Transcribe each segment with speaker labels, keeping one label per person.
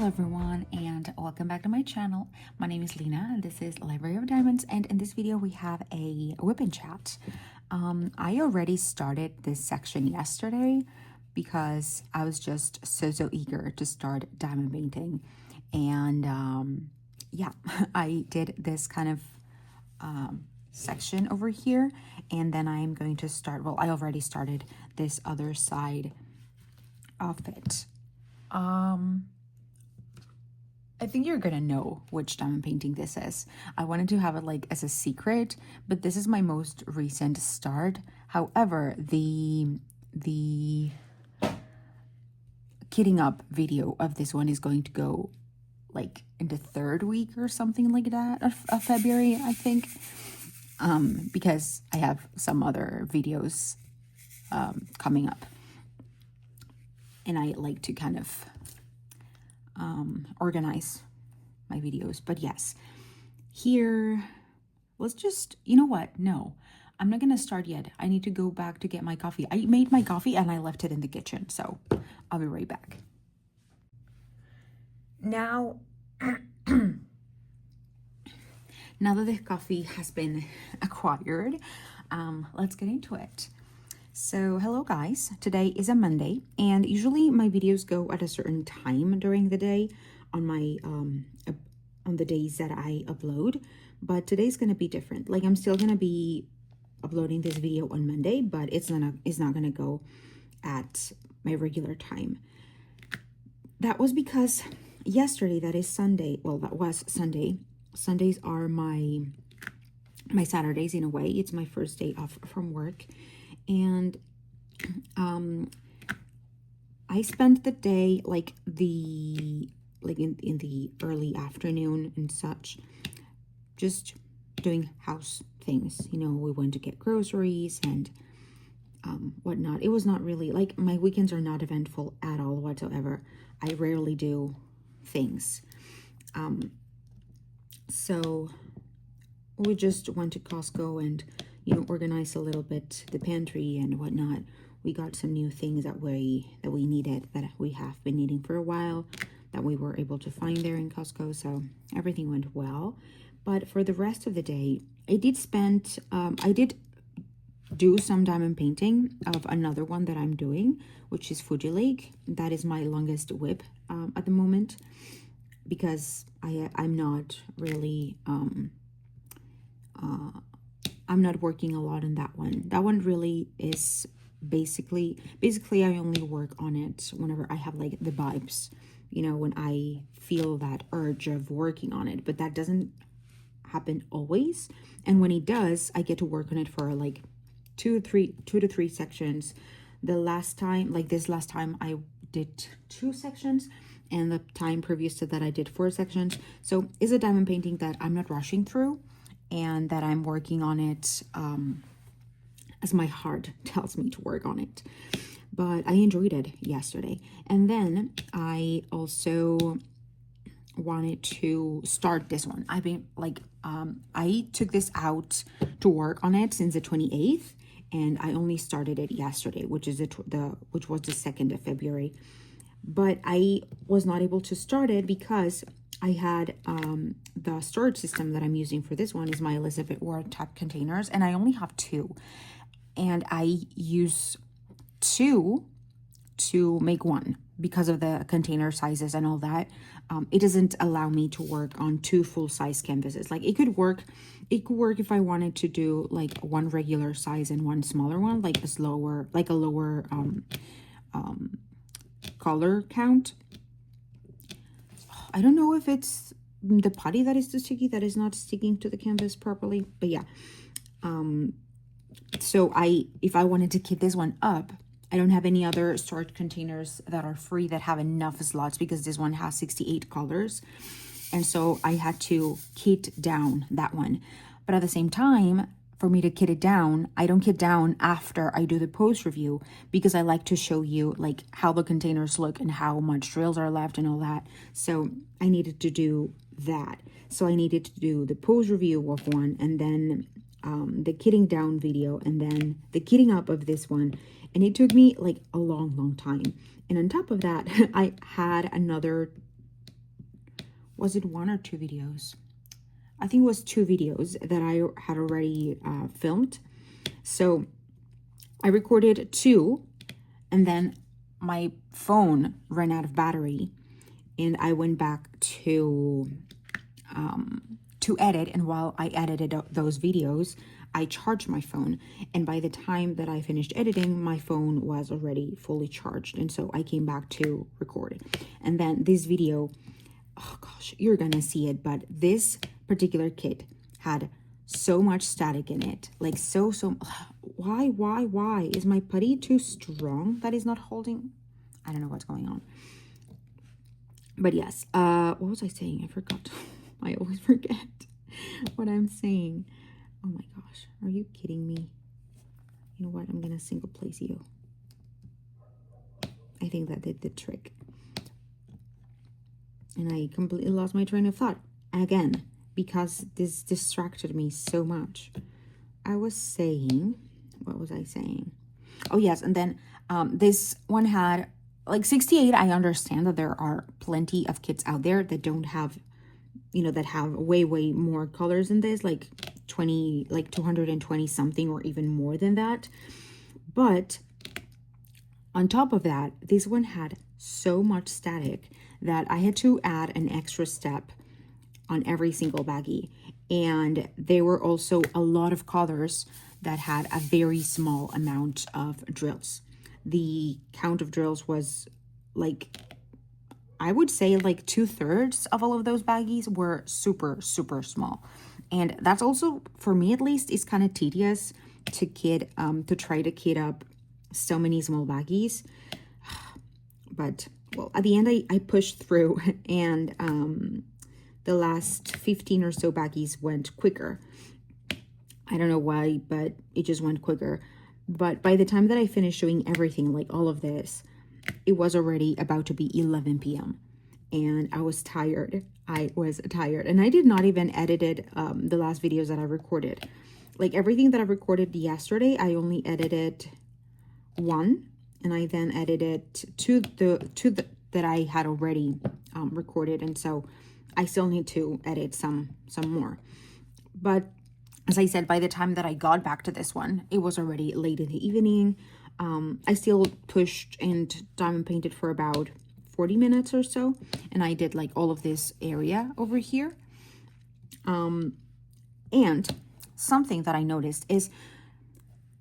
Speaker 1: Hello everyone and welcome back to my channel. My name is Lena and this is Library of Diamonds, and in this video we have a WIP and chat. I already started this section yesterday because I was just so eager to start diamond painting, and yeah, I did this kind of section over here, and then I'm going to start, well, I already started this other side of it. I think you're gonna know which diamond painting this is. I wanted to have it like as a secret, but this is my most recent start. However, the kitting up video of this one is going to go like in the third week or something like that of February, I think, because I have some other videos coming up, and I like to kind of organize my videos. But yes, here, let's just, you know what, no, I'm not gonna start yet. I need to go back to get my coffee. I made my coffee and I left it in the kitchen, so I'll be right back. Now now that the coffee has been acquired, let's get into it. So hello guys, today is a Monday, and usually my videos go at a certain time during the day on my on the days that I upload, but today's gonna be different. Like, I'm still gonna be uploading this video on Monday, but it's not gonna go at my regular time. That was because yesterday, that is Sunday, well, that was Sunday. Sundays are my Saturdays in a way. It's my first day off from work. And I spent the day like in the early afternoon and such, just doing house things. You know, we went to get groceries and whatnot. It was not really like, my weekends are not eventful at all whatsoever. I rarely do things. So we just went to Costco and, you know, organize a little bit the pantry and whatnot. We got some new things that we needed, that we have been needing for a while, that we were able to find there in Costco. So everything went well. But for the rest of the day, I did do some diamond painting of another one that I'm doing, which is Fuji Lake. That is my longest WIP at the moment, because I'm not really I'm not working a lot on that one. That one really is basically I only work on it whenever I have like the vibes, you know, when I feel that urge of working on it. But that doesn't happen always, and when it does, I get to work on it for like two to three sections. The last time, like this last time, I did 2 sections, and the time previous to that I did 4 sections. So it's a diamond painting that I'm not rushing through, and that I'm working on it as my heart tells me to work on it. But I enjoyed it yesterday. And then I also wanted to start this one. I've been like, I took this out to work on it since the 28th, and I only started it yesterday, which was the 2nd of February. But I was not able to start it because I had the storage system that I'm using for this one is my Elizabeth Ward type containers, and I only have 2, and I use 2 to make 1 because of the container sizes and all that. It doesn't allow me to work on 2 full-size canvases. Like, it could work if I wanted to do like 1 regular size and 1 smaller one, like a lower color count. I don't know if it's the putty that is too sticky, that is not sticking to the canvas properly, but yeah. So if I wanted to keep this one up, I don't have any other storage containers that are free that have enough slots, because this one has 68 colors. And so I had to kit down that one. But at the same time, for me to kit it down, I don't kit down after I do the post review, because I like to show you like how the containers look and how much drills are left and all that. So I needed to do that. So I needed to do the post review of one, and then the kitting down video, and then the kitting up of this one. And it took me like a long time. And on top of that, I had another was it 1 or 2 videos? I think it was 2 videos that I had already filmed. So I recorded 2, and then my phone ran out of battery, and I went back to edit. And while I edited those videos, I charged my phone, and by the time that I finished editing, my phone was already fully charged, and so I came back to record. And then this video, oh gosh, you're gonna see it, but this particular kit had so much static in it, like so why is my putty too strong that is not holding? I don't know what's going on. But yes, what was I saying? I forgot. I always forget what I'm saying. Oh my gosh, are you kidding me? You know what? I'm gonna single place you. I think that did the trick. And I completely lost my train of thought again, because this distracted me so much. I was saying, what was I saying? Oh yes, and then this one had like 68. I understand that there are plenty of kits out there that don't have, that have way more colors than this, like 220 something or even more than that. But on top of that, this one had so much static that I had to add an extra step on every single baggie. And there were also a lot of colors that had a very small amount of drills. The count of drills was like, I would say like 2/3 of all of those baggies were super small. And that's also, for me at least, is kind of tedious to try to kit up so many small baggies. But well, at the end I pushed through, and the last 15 or so baggies went quicker. I don't know why, but it just went quicker. But by the time that I finished doing everything, like all of this, it was already about to be 11 p.m. and I was tired. And I did not even edited the last videos that I recorded. Like everything that I recorded yesterday, I only edited 1, and I then edited two that I had already recorded, and so I still need to edit some more. But as I said, by the time that I got back to this one, it was already late in the evening. I still pushed and diamond painted for about 40 minutes or so, and I did like all of this area over here. And something that I noticed is,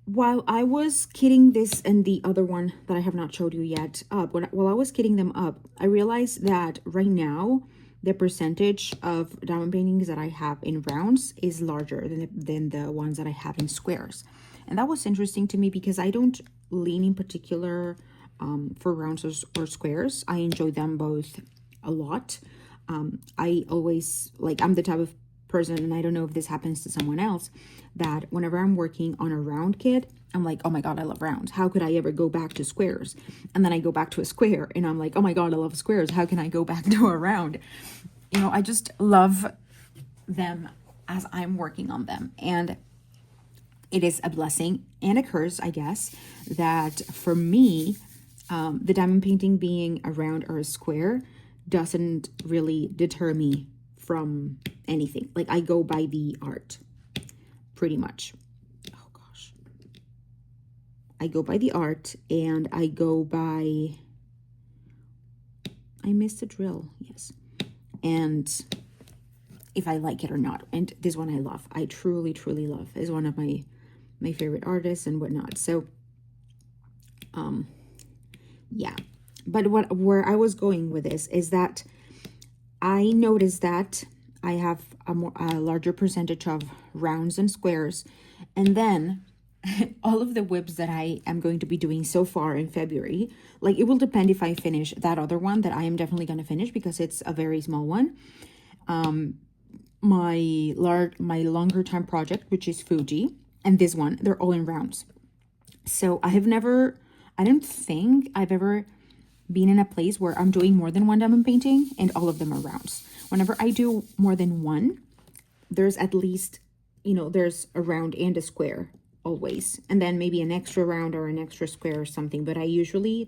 Speaker 1: while I was kitting this and the other one that I have not showed you yet up, while I was kitting them up, I realized that right now the percentage of diamond paintings that I have in rounds is larger than the ones that I have in squares. And that was interesting to me because I don't lean in particular for rounds or squares. I enjoy them both a lot. I always, like, I'm the type of person, and I don't know if this happens to someone else, that whenever I'm working on a round kit, I'm like, oh my god, I love rounds. How could I ever go back to squares? And then I go back to a square and I'm like, oh my god, I love squares. How can I go back to a round? I just love them as I'm working on them. And it is a blessing and a curse, I guess, that for me, the diamond painting being a round or a square doesn't really deter me from anything. Like, I go by the art pretty much. Oh gosh, I go by the art, and I go by, I missed a drill, yes, and if I like it or not. And this one I love, I truly love, is one of my favorite artists and whatnot. So yeah, but where I was going with this is that I noticed that I have a larger percentage of rounds and squares. And then all of the WIPs that I am going to be doing so far in February, like, it will depend if I finish that other one that I am definitely going to finish because it's a very small one. My longer time project, which is Fuji, and this one, they're all in rounds. So I don't think I've ever been in a place where I'm doing more than one diamond painting and all of them are rounds. Whenever I do more than one, there's at least, there's a round and a square always. And then maybe an extra round or an extra square or something. But I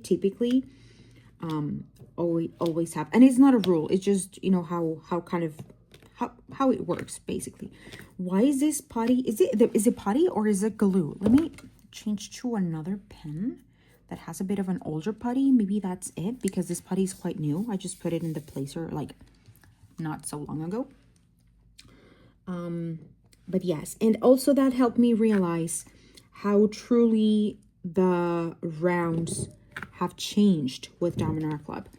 Speaker 1: typically always have, and it's not a rule, it's just, you know, how kind of how it works basically. Why is this putty, is it putty or is it glue? Let me change to another pen that has a bit of an older putty. Maybe that's it, because this putty is quite new. I just put it in the placer like not so long ago. But yes, and also that helped me realize how truly the rounds have changed with Diamond Art Club,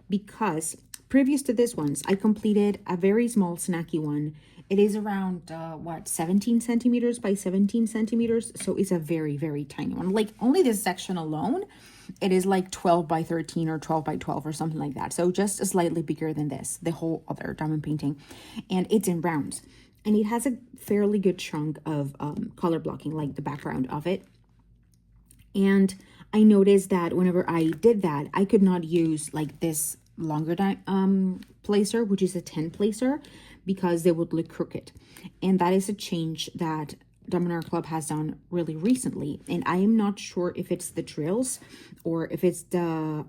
Speaker 1: because previous to this ones, I completed a very small snacky one. It is around, 17 centimeters by 17 centimeters. So it's a very, very tiny one. Like only this section alone, it is like 12 by 13 or 12 by 12 or something like that. So just slightly bigger than this, the whole other diamond painting. And it's in rounds. And it has a fairly good chunk of color blocking, like the background of it. And I noticed that whenever I did that, I could not use like this longer placer, which is a 10 placer, because they would look crooked. And that is a change that Diamond Art Club has done really recently. And I am not sure if it's the drills or if it's the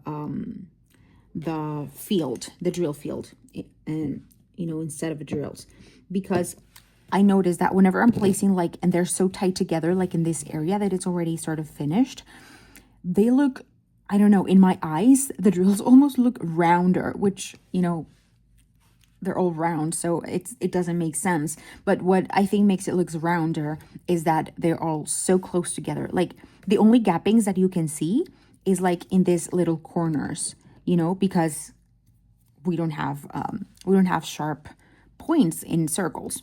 Speaker 1: field, the drill field, and you know, instead of the drills, because I noticed that whenever I'm placing like, and they're so tight together, like in this area that it's already sort of finished, they look, I don't know, in my eyes, the drills almost look rounder, which, you know, they're all round, so it doesn't make sense. But what I think makes it looks rounder is that they're all so close together. Like the only gappings that you can see is like in these little corners, you know, because we don't have sharp points in circles.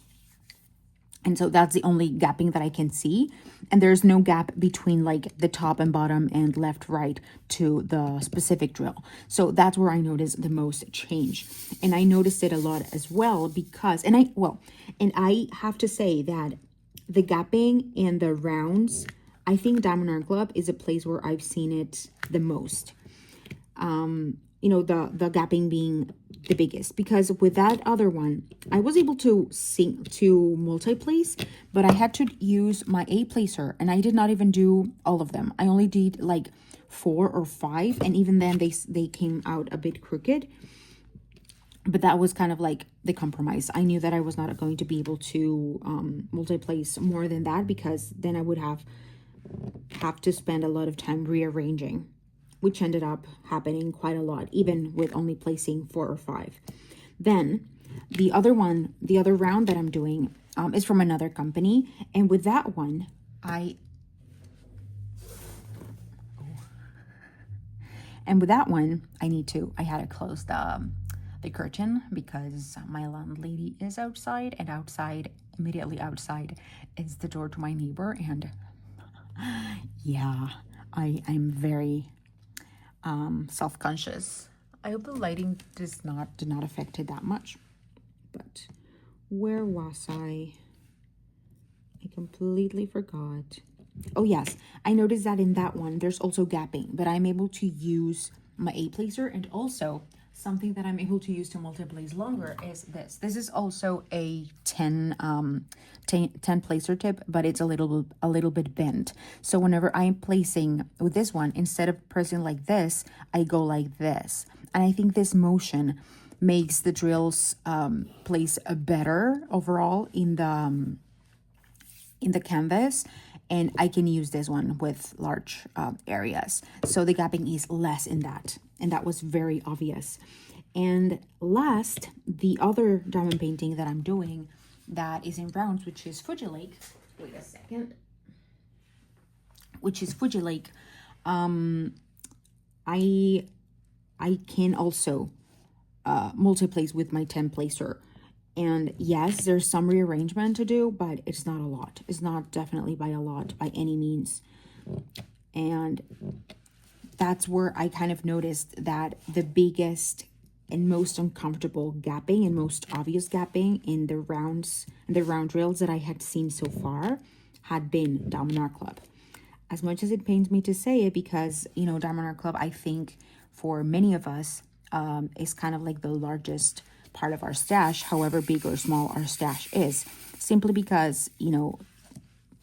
Speaker 1: And so that's the only gapping that I can see. And there's no gap between like the top and bottom and left, right to the specific drill. So that's where I noticed the most change. And I noticed it a lot as well because, and I have to say that the gapping and the rounds, I think Diamond Art Club is a place where I've seen it the most. You know, the gapping being the biggest, because with that other one, I was able to multi-place, but I had to use my A placer, and I did not even do all of them. I only did like 4 or 5, and even then they came out a bit crooked. But that was kind of like the compromise. I knew that I was not going to be able to multi-place more than that, because then I would have to spend a lot of time rearranging, which ended up happening quite a lot, even with only placing 4 or 5. Then the other round that I'm doing is from another company. And with that one, I had to close the curtain because my landlady is outside, and immediately outside is the door to my neighbor. And yeah, I'm very self-conscious. I hope the lighting did not affect it that much. But where was I? I completely forgot. Oh yes, I noticed that in that one there's also gapping, but I'm able to use my A placer. And also something that I'm able to use to multi-place longer is this. This is also a 10 placer tip, but it's a little bit bent. So whenever I'm placing with this one, instead of pressing like this, I go like this. And I think this motion makes the drills place better overall in the canvas. And I can use this one with large areas. So the gapping is less in that. And that was very obvious. And last, the other diamond painting that I'm doing that is in rounds, which is Fuji Lake. Wait a second. Which is Fuji Lake. I can also multi-place with my 10 placer. And yes, there's some rearrangement to do, but it's not a lot. It's not definitely by a lot by any means. And that's where I kind of noticed that the biggest and most uncomfortable gapping and most obvious gapping in the round drills that I had seen so far had been Diamond Art Club. As much as it pains me to say it, because, you know, Diamond Art Club, I think for many of us is kind of like the largest part of our stash, however big or small our stash is, simply because, you know,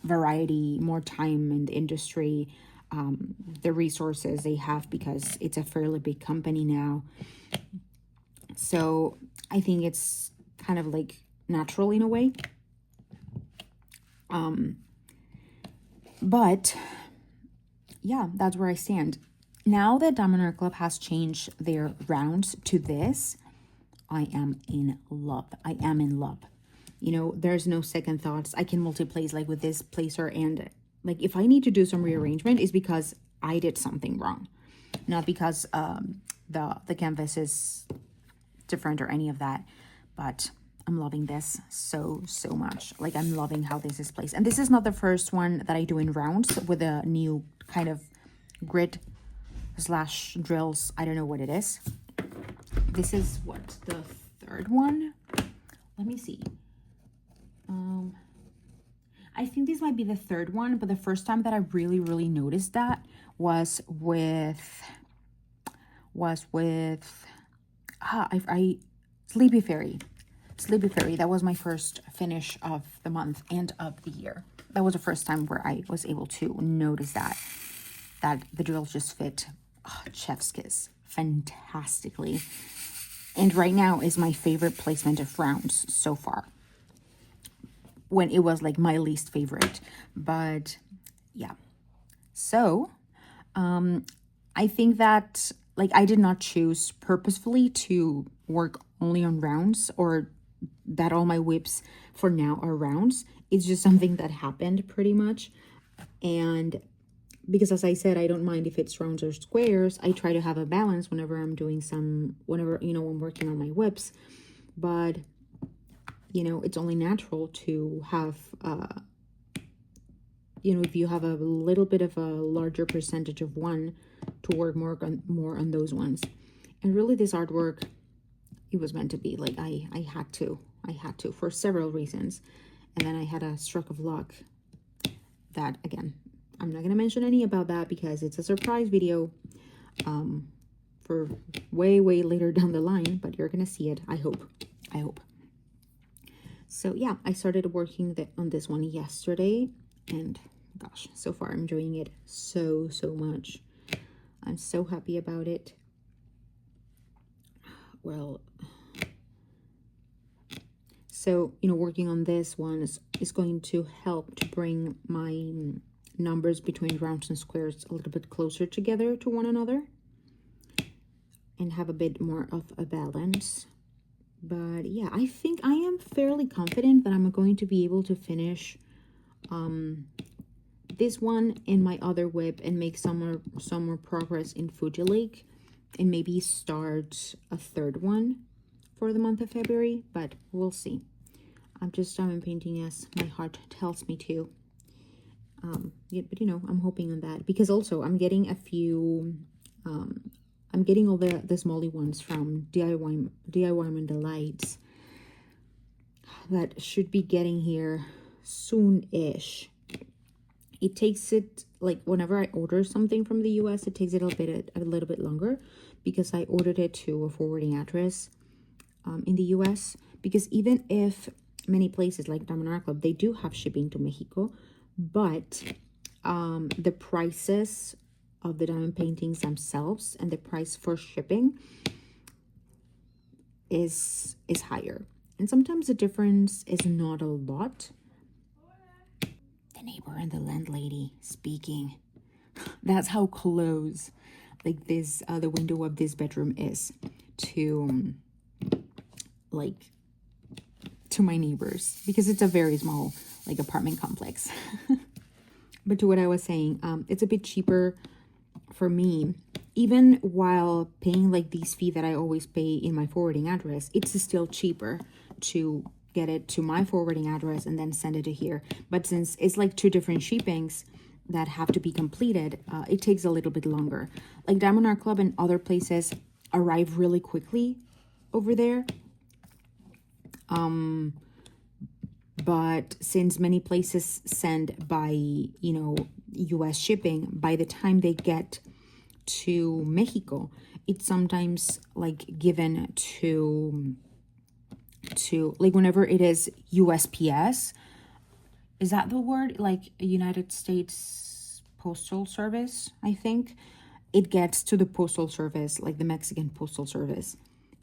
Speaker 1: variety, more time in the industry, the resources they have, because it's a fairly big company now. So I think it's kind of like natural in a way. But yeah, that's where I stand. Now that Diamond Art Club has changed their rounds to this, I am in love. I am in love. You know, there's no second thoughts. I can multi-place like with this placer, and like if I need to do some rearrangement, it's because I did something wrong, not because the canvas is different or any of that. But I'm loving this so much. Like, I'm loving how this is placed. And this is not the first one that I do in rounds with a new kind of grid / drills. I don't know what it is. This is what, the third one? Let me see. I think this might be the third one, but the first time that I really noticed that was with Sleepy Fairy. Sleepy Fairy, that was my first finish of the month and of the year. That was the first time where I was able to notice that the drills just fit chef's kiss fantastically. And right now is my favorite placement of rounds so far, when it was like my least favorite. But yeah, so I think that, like, I did not choose purposefully to work only on rounds, or that all my WIPs for now are rounds. It's just something that happened pretty much. And because, as I said, I don't mind if it's rounds or squares. I try to have a balance whenever I'm doing whenever, you know, I'm working on my WIPs. But, you know, it's only natural to have, you know, if you have a little bit of a larger percentage of one, to work more on those ones. And really, this artwork, it was meant to be. Like, I had to for several reasons. And then I had a stroke of luck that, again, I'm not going to mention any about that because it's a surprise video for way later down the line, but you're going to see it. I hope. So yeah, I started working on this one yesterday, and gosh, so far I'm enjoying it so much. I'm so happy about it. Well, so, you know, working on this one is going to help to bring my numbers between rounds and squares a little bit closer together to one another and have a bit more of a balance. But yeah, I think I am fairly confident that I'm going to be able to finish this one and my other WIP and make some more progress in Fuji Lake, and maybe start a third one for the month of February, but we'll see. I'm just diamond painting as my heart tells me to. Yeah, but you know, I'm hoping on that, because also I'm getting a few, I'm getting all the smally ones from DIY Delights that should be getting here soon-ish. It takes it, like, whenever I order something from the US, it takes it a little bit longer, because I ordered it to a forwarding address in the US. Because even if many places like Diamond Art Club, they do have shipping to Mexico, but the prices of the diamond paintings themselves and the price for shipping is higher. And sometimes the difference is not a lot. The neighbor and the landlady speaking. That's how close, like, this the window of this bedroom is to like to my neighbors, because it's a very small, like, apartment complex. But to what I was saying, it's a bit cheaper for me, even while paying like these fee that I always pay in my forwarding address. It's still cheaper to get it to my forwarding address and then send it to here. But since it's like two different shippings that have to be completed, it takes a little bit longer. Like Diamond Art Club and other places arrive really quickly over there. But since many places send by, you know, US shipping, by the time they get to Mexico, it's sometimes like given to like, whenever it is USPS, is that the word? Like United States postal service, I think. It gets to the postal service, like the Mexican postal service.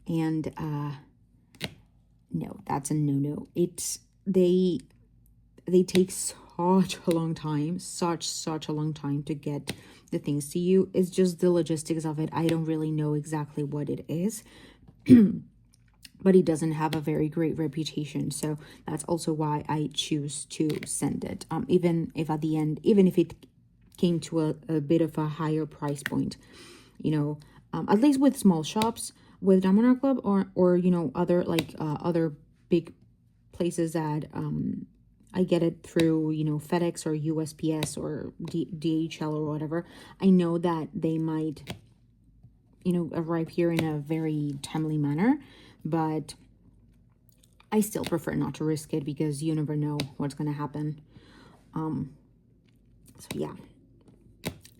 Speaker 1: And no, that's a no-no. They take such a long time, such a long time to get the things to you. It's just the logistics of it. I don't really know exactly what it is. But it doesn't have a very great reputation, so that's also why I choose to send it. Even if at the end, even if it came to a bit of a higher price point, you know, at least with small shops, with Diamond Art Club, or you know, other like other big places that I get it through, you know, FedEx or USPS or DHL or whatever. I know that they might, you know, arrive here in a very timely manner. But I still prefer not to risk it because you never know what's going to happen. So yeah,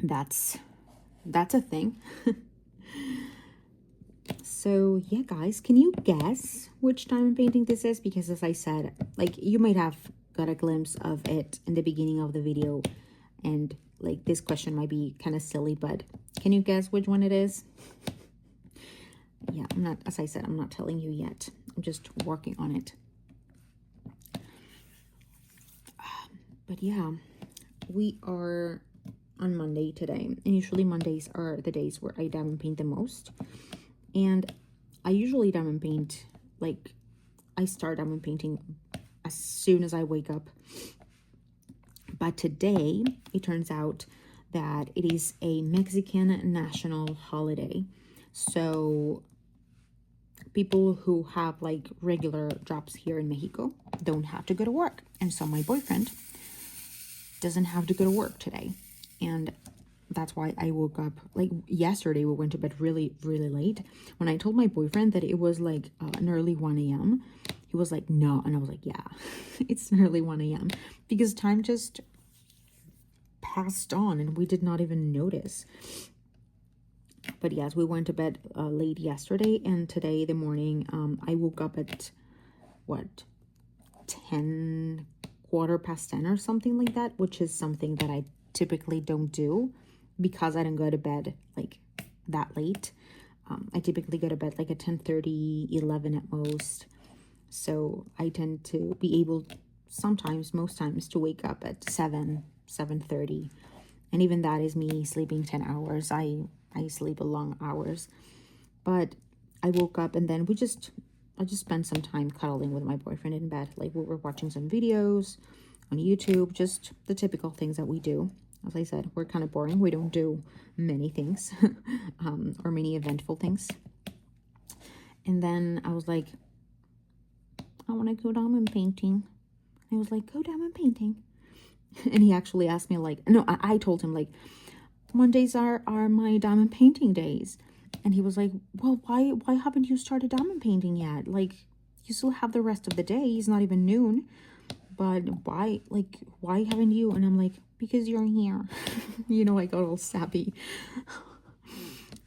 Speaker 1: that's a thing. So yeah, guys, can you guess which diamond painting this is? Because as I said, like, you might have got a glimpse of it in the beginning of the video, and like this question might be kind of silly, but can you guess which one it is? Yeah, I'm not, as I said, I'm not telling you yet. I'm just working on it. But yeah, we are on Monday today. And usually Mondays are the days where I diamond paint the most. And I usually diamond paint, like, I start diamond painting as soon as I wake up. But today, it turns out that it is a Mexican national holiday. So people who have like regular jobs here in Mexico don't have to go to work. And so my boyfriend doesn't have to go to work today. And that's why I woke up, like yesterday we went to bed really, really late. When I told my boyfriend that it was like an early 1 a.m., he was like, no. And I was like, yeah, it's an early 1 a.m. because time just passed on and we did not even notice. But yes, we went to bed late yesterday, and today the morning, I woke up at, what, 10, quarter past 10 or something like that, which is something that I typically don't do because I don't go to bed like that late. I typically go to bed like at 10:30, 11 at most. So I tend to be able sometimes, most times, to wake up at 7:30. And even that is me sleeping 10 hours. I sleep a long hours. But I woke up and then I just spent some time cuddling with my boyfriend in bed. Like, we were watching some videos on YouTube, just the typical things that we do. As I said, we're kind of boring. We don't do many things or many eventful things. And then I was like, I want to go diamond painting. He was like, go diamond painting. And he actually asked me, like, no, I told him, like, Mondays are my diamond painting days. And he was like, well, why haven't you started diamond painting yet? Like, you still have the rest of the day. It's not even noon. But why haven't you? And I'm like, because you're here. You know, I got all sappy.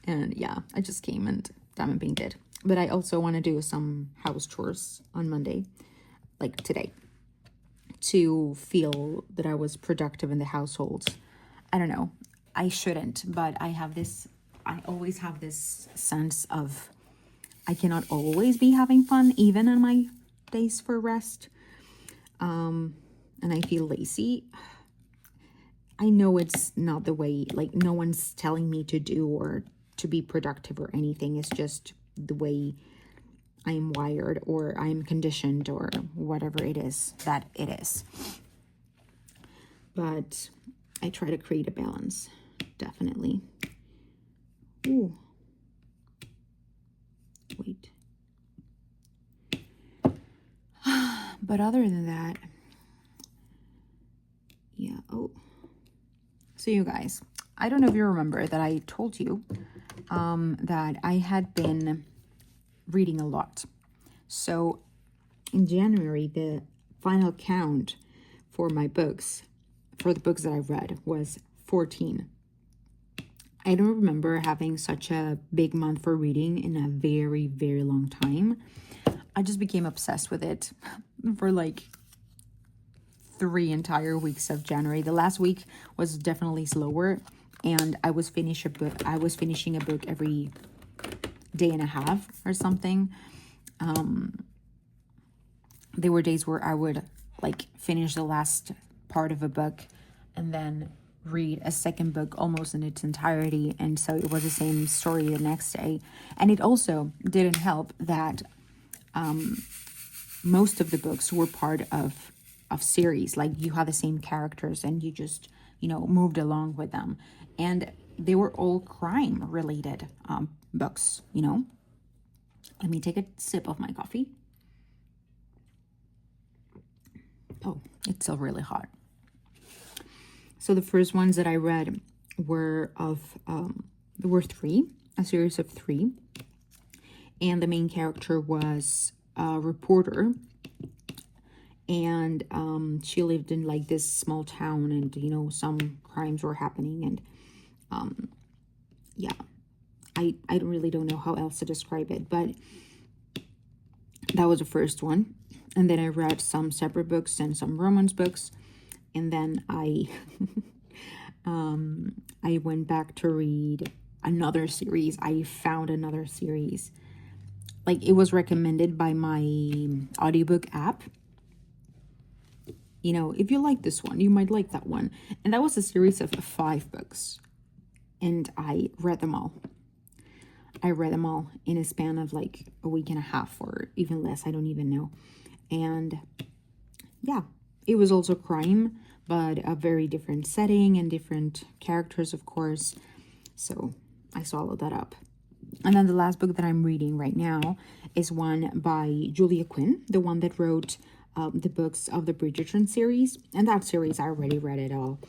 Speaker 1: And yeah, I just came and diamond painted. But I also want to do some house chores on Monday, like today, to feel that I was productive in the household. I don't know. I shouldn't, but I always have this sense of I cannot always be having fun, even on my days for rest. And I feel lazy. I know it's not the way, like, no one's telling me to do or to be productive or anything. It's just the way I am wired, or I'm conditioned, or whatever it is that it is. But I try to create a balance, definitely. Ooh. Wait. But other than that, yeah. Oh, so you guys, I don't know if you remember that I told you that I had been reading a lot. So in January, the final count for my books, for the books that I read, was 14. I don't remember having such a big month for reading in a very, very long time. I just became obsessed with it for like 3 entire weeks of January. The last week was definitely slower, and I was finishing a book every day and a half or something. There were days where I would like finish the last part of a book and then read a second book almost in its entirety, and so it was the same story the next day. And it also didn't help that most of the books were part of series, like you had the same characters and you just, you know, moved along with them, and they were all crime related books, you know. Let me take a sip of my coffee. Oh, it's still really hot. So the first ones that I read were there were 3, a series of 3, and the main character was a reporter, and she lived in like this small town, and you know, some crimes were happening, and yeah, I really don't know how else to describe it, but that was the first one. And then I read some separate books and some romance books, and then I I went back to read another series. I found another series, like it was recommended by my audiobook app. You know, if you like this one, you might like that one. And that was a series of 5 books, and I read them all. I read them all in a span of like a week and a half or even less. I don't even know. And yeah, it was also crime, but a very different setting and different characters, of course. So I swallowed that up. And then the last book that I'm reading right now is one by Julia Quinn, the one that wrote the books of the Bridgerton series. And that series, I already read it all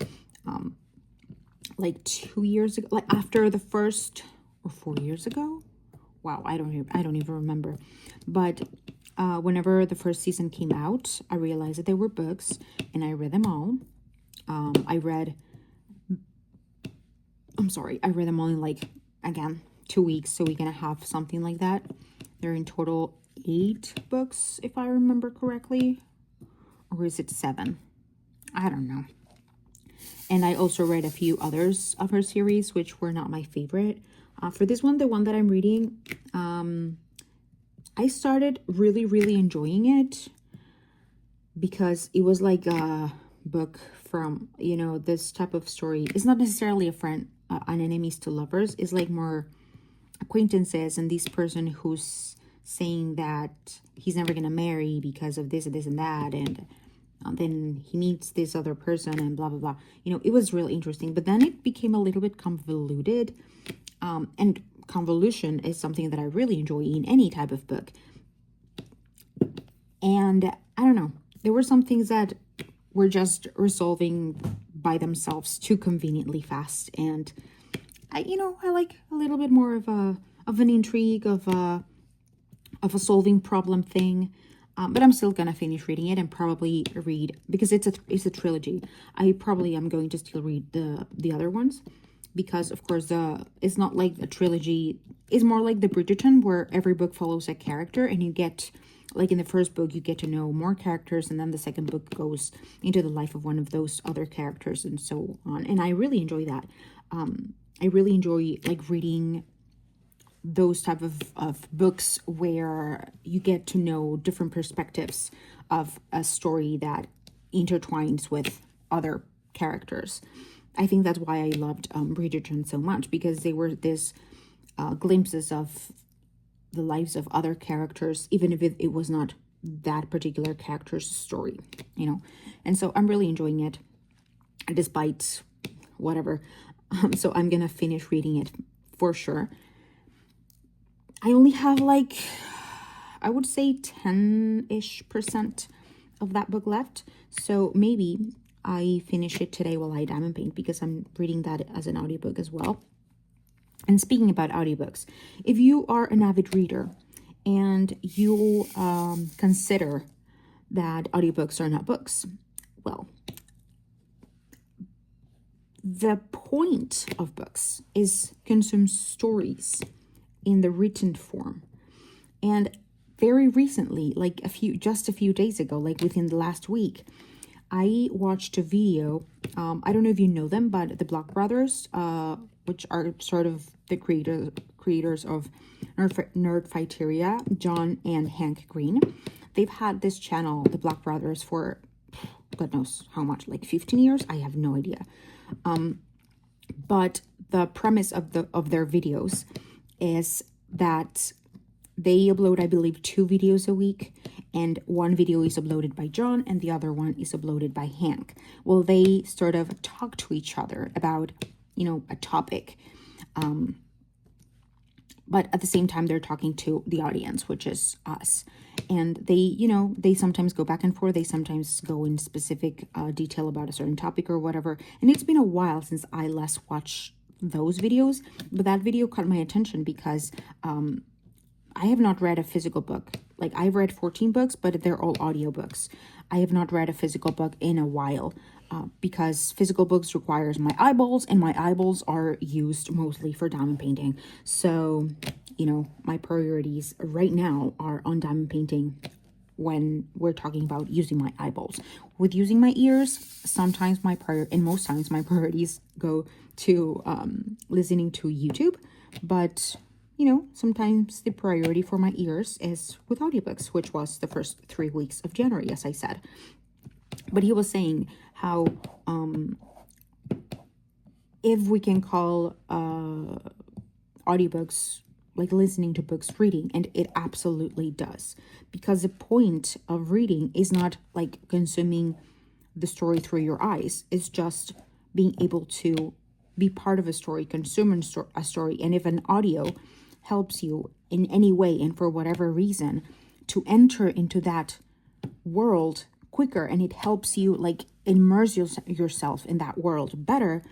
Speaker 1: like 2 years ago, like after the first, or 4 years ago. Wow, I don't even remember. But whenever the first season came out, I realized that they were books, and I read them all. I read them all in like, again, 2 weeks, a week and a half, something like that. They're in total 8 books, if I remember correctly. Or is it 7? I don't know. And I also read a few others of her series, which were not my favorite. For this one, the one that I'm reading, I started really, really enjoying it because it was like a book from, you know, this type of story. It's not necessarily a friend, an enemies to lovers. It's like more acquaintances, and this person who's saying that he's never going to marry because of this and this and that, and then he meets this other person and blah, blah, blah. You know, it was really interesting, but then it became a little bit convoluted. And convolution is something that I really enjoy in any type of book. And I don't know, there were some things that were just resolving by themselves too conveniently fast. And I like a little bit more of an intrigue, of a solving problem thing. But I'm still gonna finish reading it and probably read, because it's a trilogy. I probably am going to still read the other ones. Because, of course, it's not like a trilogy. It's more like the Bridgerton, where every book follows a character, and you get, like in the first book, you get to know more characters, and then the second book goes into the life of one of those other characters, and so on. And I really enjoy that. I really enjoy, like, reading those type of books where you get to know different perspectives of a story that intertwines with other characters. I think that's why I loved Bridgerton so much, because they were this glimpses of the lives of other characters, even if it was not that particular character's story, you know. And so I'm really enjoying it, despite whatever. So I'm gonna finish reading it for sure. I only have like, I would say 10-ish% of that book left. So maybe I finish it today while I diamond paint, because I'm reading that as an audiobook as well. And speaking about audiobooks, if you are an avid reader and you consider that audiobooks are not books, well, the point of books is consume stories in the written form. And very recently, like just a few days ago, like within the last week, I watched a video. I don't know if you know them, but the Block Brothers, which are sort of the creators of Nerdfighteria, John and Hank Green. They've had this channel, the Block Brothers, for God knows how much, like 15 years. I have no idea. But the premise of their videos is that they upload, I believe, 2 videos a week, and one video is uploaded by John and the other one is uploaded by Hank. Well, they sort of talk to each other about, a topic. But at the same time, they're talking to the audience, which is us. And they sometimes go back and forth. They sometimes go in specific detail about a certain topic or whatever. And it's been a while since I last watched those videos. But that video caught my attention because I have not read a physical book. Like, I've read 14 books, but they're all audiobooks. I have not read a physical book in a while because physical books requires my eyeballs, and my eyeballs are used mostly for diamond painting. So, my priorities right now are on diamond painting when we're talking about using my eyeballs. With using my ears, sometimes and most times my priorities go to listening to YouTube, but sometimes the priority for my ears is with audiobooks, which was the first 3 weeks of January, as I said. But he was saying how if we can call audiobooks, like listening to books, reading, and it absolutely does. Because the point of reading is not like consuming the story through your eyes. It's just being able to be part of a story, consume a story. And if an audio helps you in any way and for whatever reason to enter into that world quicker, and it helps you like immerse yourself in that world better,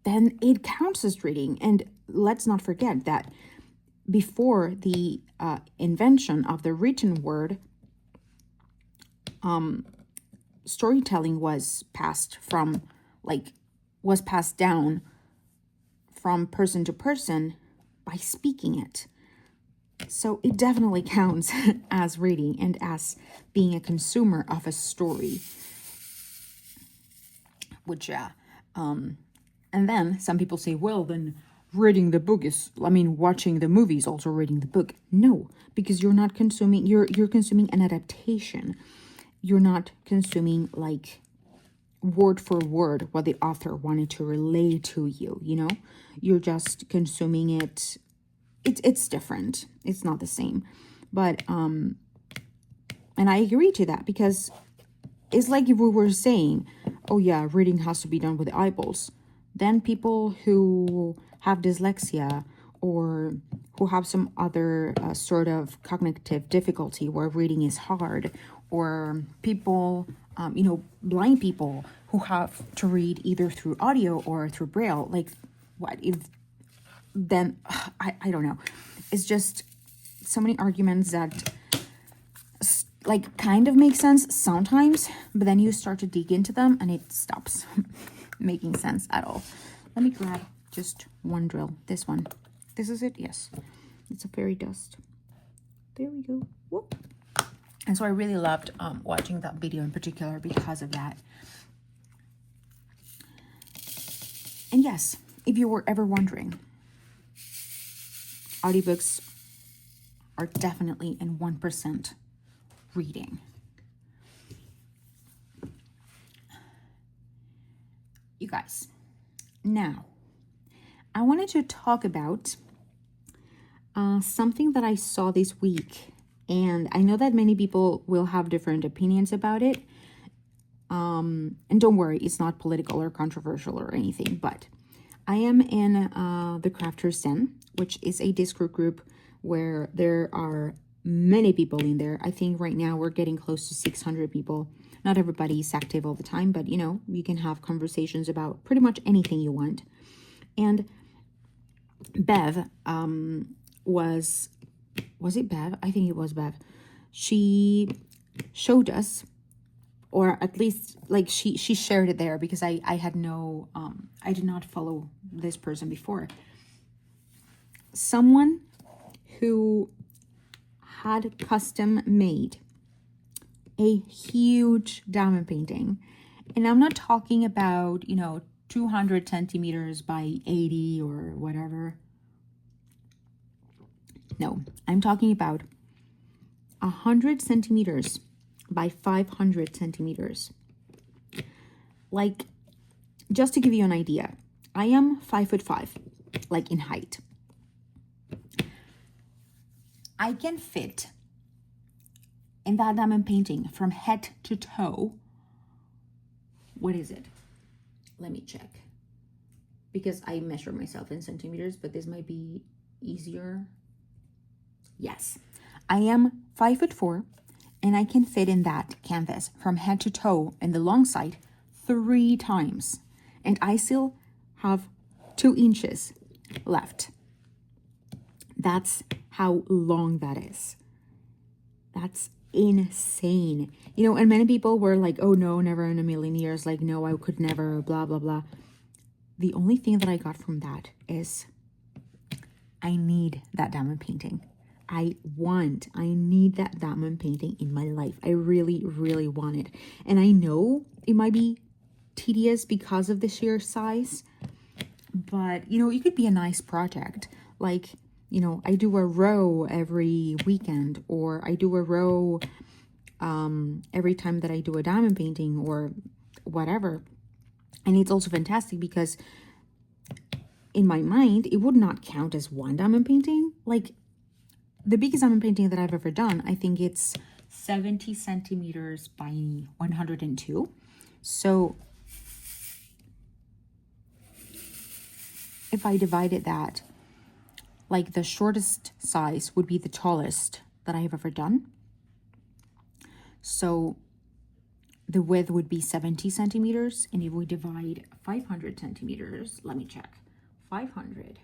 Speaker 1: then it counts as reading. And let's not forget that before the invention of the written word, storytelling was passed down from person to person by speaking it. So it definitely counts as reading and as being a consumer of a story. Which, and then some people say, well, then reading the book watching the movie is also reading the book. No, because you're not consuming, you're consuming an adaptation. You're not consuming like word for word what the author wanted to relay to you, You're just consuming it. It's different. It's not the same. But, and I agree to that, because it's like if we were saying, oh yeah, reading has to be done with the eyeballs. Then people who have dyslexia or who have some other sort of cognitive difficulty where reading is hard, or people, blind people who have to read either through audio or through Braille, like what if then, I don't know. It's just so many arguments that like kind of make sense sometimes, but then you start to dig into them and it stops making sense at all. Let me grab just one drill. This one. This is it? Yes. It's a fairy dust. There we go. Whoop. And so I really loved watching that video in particular because of that. And yes, if you were ever wondering, audiobooks are definitely in 1% reading. You guys, now I wanted to talk about something that I saw this week, and I know that many people will have different opinions about it. And don't worry, it's not political or controversial or anything, but I am in the Crafters Den, which is a Discord group where there are many people in there. I think right now we're getting close to 600 people. Not everybody is active all the time, but you can have conversations about pretty much anything you want. And Bev was it Bev? I think it was Bev. She showed us, or at least like she shared it there, because I had no, I did not follow this person before. Someone who had custom made a huge diamond painting. And I'm not talking about, 200 centimeters by 80 or whatever. No, I'm talking about 100 centimeters by 500 centimeters. Like, just to give you an idea, I am 5'5", like in height. I can fit in that diamond painting from head to toe. What is it? Let me check. Because I measure myself in centimeters, but this might be easier. Yes, I am 5'4", and I can fit in that canvas from head to toe in the long side 3 times. And I still have 2 inches left. That's how long that is. That's insane. And many people were like, oh no, never in a million years. Like, no, I could never, blah, blah, blah. The only thing that I got from that is I need that diamond painting. I need that diamond painting in my life. I really, really want it. And I know it might be tedious because of the sheer size, but, it could be a nice project. Like, I do a row every weekend, or I do a row every time that I do a diamond painting or whatever. And it's also fantastic because in my mind, it would not count as one diamond painting. Like, the biggest diamond painting that I've ever done, I think it's 70 centimeters by 102. So if I divided that, like, the shortest size would be the tallest that I have ever done. So the width would be 70 centimeters. And if we divide 500 centimeters, let me check. 500.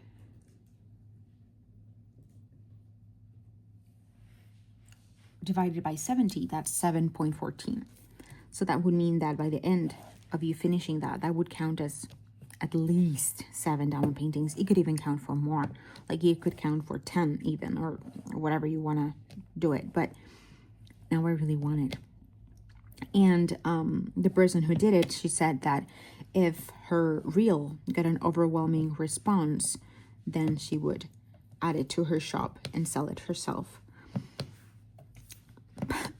Speaker 1: Divided by 70, that's 7.14. So that would mean that by the end of you finishing that, that would count as at least 7 diamond paintings. It could even count for more. Like, it could count for 10 even, or whatever you want to do it. But now I really want it. And the person who did it, she said that if her reel got an overwhelming response, then she would add it to her shop and sell it herself.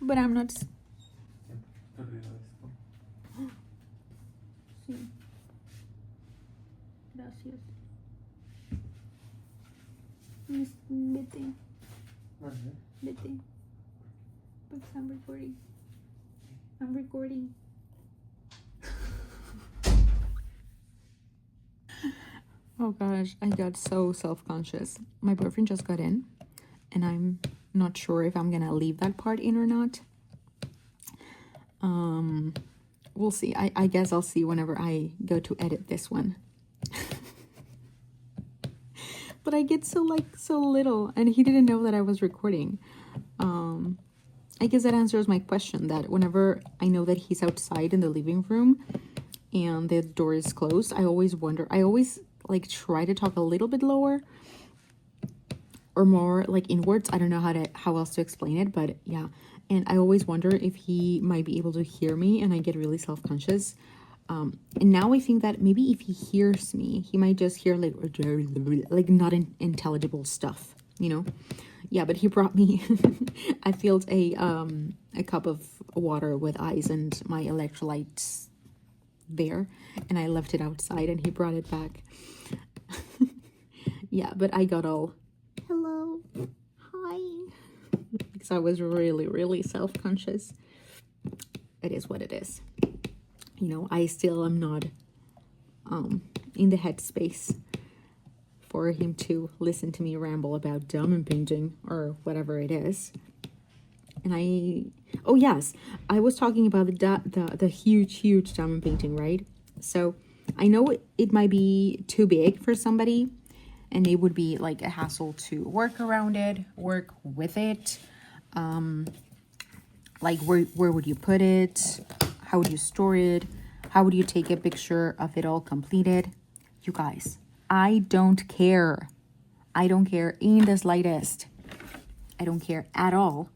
Speaker 1: But I'm not... Sí. Gracias. Vete. Vete. Because I'm recording. I'm recording. Oh gosh, I got so self-conscious. My boyfriend just got in, and I'm not sure if I'm gonna leave that part in or not. We'll see. I guess I'll see whenever I go to edit this one. But I get so little, and he didn't know that I was recording. I guess that answers my question, that whenever I know that he's outside in the living room and the door is closed, I always wonder, like try to talk a little bit lower or more like inwards. I don't know how else to explain it, but yeah. And I always wonder if he might be able to hear me, and I get really self-conscious. And now I think that maybe if he hears me, he might just hear like not intelligible stuff, Yeah, but he brought me, I filled a cup of water with ice and my electrolytes there, and I left it outside, and he brought it back. Yeah, but I got all, hello, hi, because I was really, really self-conscious. It is what it is. I still am not in the headspace for him to listen to me ramble about diamond painting or whatever it is. And oh yes, I was talking about the huge diamond painting, right? So I know it might be too big for somebody, and it would be like a hassle to work around it, work with it. Like where would you put it? How would you store it? How would you take a picture of it all completed? You guys, I don't care. I don't care in the slightest. I don't care at all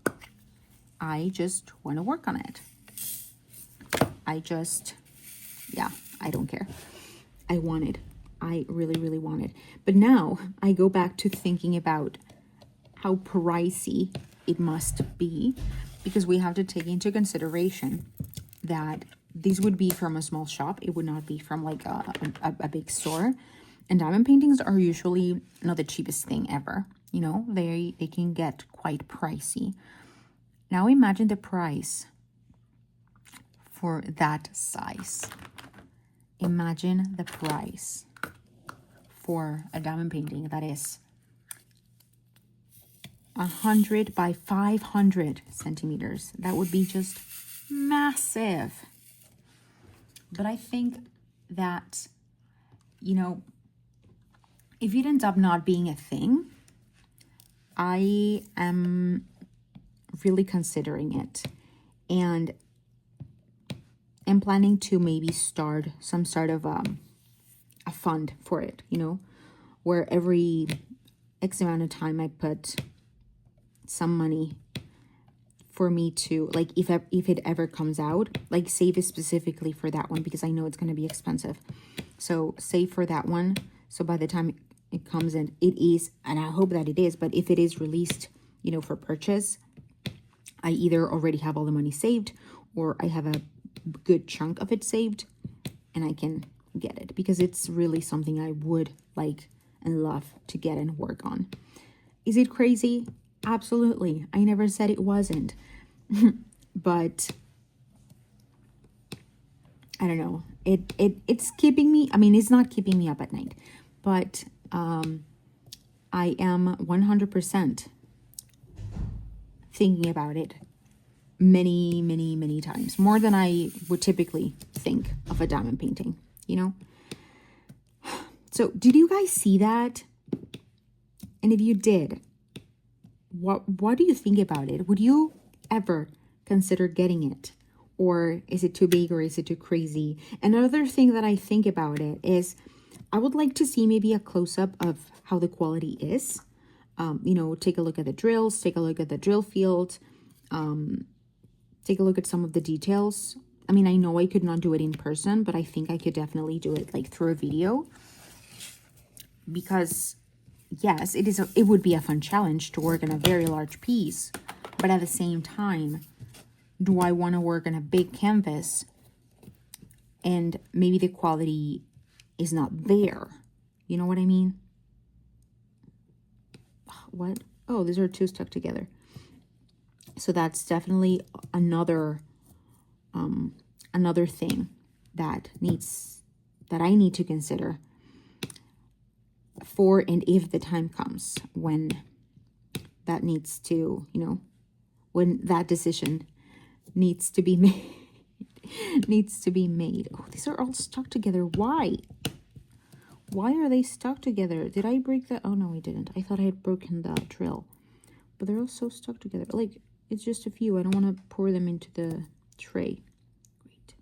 Speaker 1: I just want to work on it. Yeah, I don't care. I want it. I really, really want it. But now I go back to thinking about how pricey it must be, because we have to take into consideration that these would be from a small shop. It would not be from like a big store. And diamond paintings are usually not the cheapest thing ever. You know, they can get quite pricey. Now imagine the price for that size. Imagine the price for a diamond painting that is 100 by 500 centimeters. That would be just massive. But I think that, you know, if it ends up not being a thing, I am really considering it. And I'm planning to maybe start some sort of a fund for it, you know, where every X amount of time I put some money for me to, like, if it ever comes out, like, save it specifically for that one, because I know it's going to be expensive. So save for that one. So by the time it comes in, it is, and I hope that it is, but if it is released, you know, for purchase, I either already have all the money saved, or I have a good chunk of it saved, and I can get it, because it's really something I would like and love to get and work on. Is it crazy? Absolutely. I never said it wasn't. But I don't know. It's keeping me, I mean, it's not keeping me up at night, but I am 100% thinking about it many, many, many times, more than I would typically think of a diamond painting, you know? So did you guys see that? And if you did, what do you think about it? Would you ever consider getting it? Or is it too big, or is it too crazy? Another thing that I think about it is I would like to see maybe a close-up of how the quality is. You know, take a look at the drills, take a look at the drill field, take a look at some of the details. I mean, I know I could not do it in person, but I think I could definitely do it like through a video. Because yes, it would be a fun challenge to work on a very large piece, but at the same time, do I want to work on a big canvas and maybe the quality is not there? You know what I mean? What? Oh, these are two stuck together. So that's definitely another thing that I need to consider for and if the time comes when that needs to, you know, when that decision needs to be made. Oh, these are all stuck together. Why are they stuck together? Did I break that? Oh no, I didn't. I thought I had broken the drill, but they're all so stuck together. Like, it's just a few. I don't want to pour them into the tray. Great.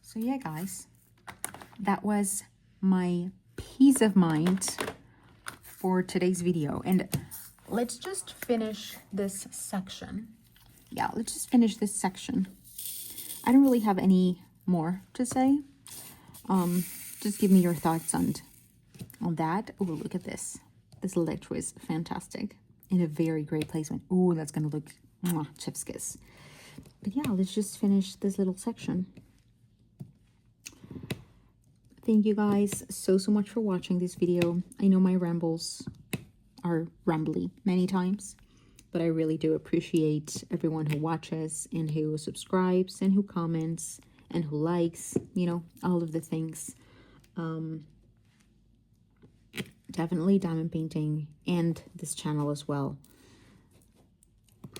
Speaker 1: So yeah, guys, that was my peace of mind for today's video. And let's just finish this section. Yeah, let's just finish this section. I don't really have any more to say. Just give me your thoughts on that. Oh, look at this. This electro is fantastic. In a very great placement. Oh, that's going to look chef's kiss. But yeah, let's just finish this little section. Thank you guys so much for watching this video. I know my rambles are rambly many times, but I really do appreciate everyone who watches and who subscribes and who comments and who likes, you know, all of the things. Definitely diamond painting and this channel as well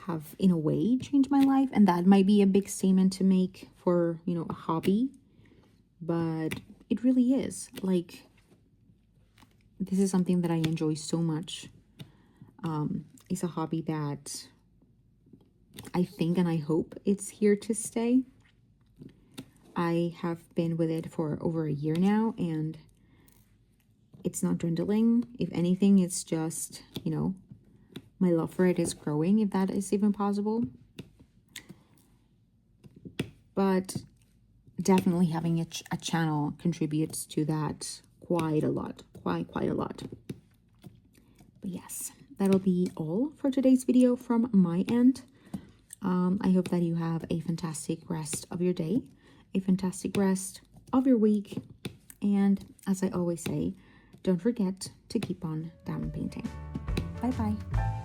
Speaker 1: have in a way changed my life, and that might be a big statement to make for, you know, a hobby, but it really is. Like, this is something that I enjoy so much. It's a hobby that I think and I hope it's here to stay. I have been with it for over a year now, and it's not dwindling. If anything, it's just, you know, my love for it is growing, if that is even possible. But definitely having a channel contributes to that quite a lot, quite a lot. But yes, that'll be all for today's video from my end. I hope that you have a fantastic rest of your day, a fantastic rest of your week, and as I always say, don't forget to keep on diamond painting. Bye bye.